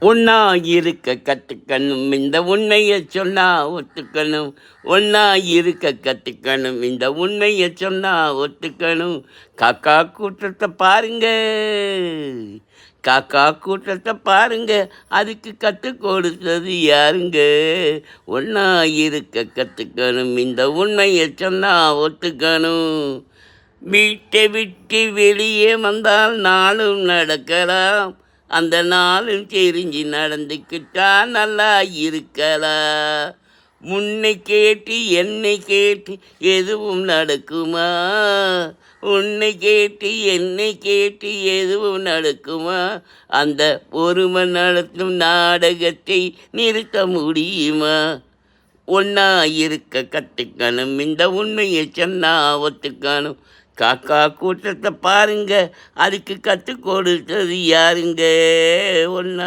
ஒன்னா இருக்க கற்றுக்கணும், இந்த உண்மையை சொன்னா ஒத்துக்கணும். ஒன்னா இருக்க கற்றுக்கணும், இந்த உண்மையை சொன்னா ஒத்துக்கணும். காக்கா கூட்டத்தை பாருங்க, காக்கா கூட்டத்தை பாருங்க, அதுக்கு கற்றுக் கொடுத்தது யாருங்க? ஒன்னா இருக்க கற்றுக்கணும், இந்த உண்மையை சொன்னா ஒத்துக்கணும். வீட்டை விட்டு வெளியே வந்தால் நாளும் நடக்கலாம், அந்த நாளும் தெரிஞ்சு நடந்துக்கிட்டா நல்லா இருக்கலாம். முன்னை கேட்டு என்னை கேட்டு எதுவும் நடக்குமா? உன்னை கேட்டு என்னை கேட்டு எதுவும் நடக்குமா? அந்த பொறுமை நடத்தும் நாடகத்தை நிறுத்த முடியுமா? ஒன்னா இருக்க கற்றுக்கணும், இந்த உண்மையை சொன்னா ஒத்துக்கணும். காக்கா கூட்டத்தை பாருங்க, அதுக்கு கற்றுக் கொடுத்தது யாருங்க? ஒன்னா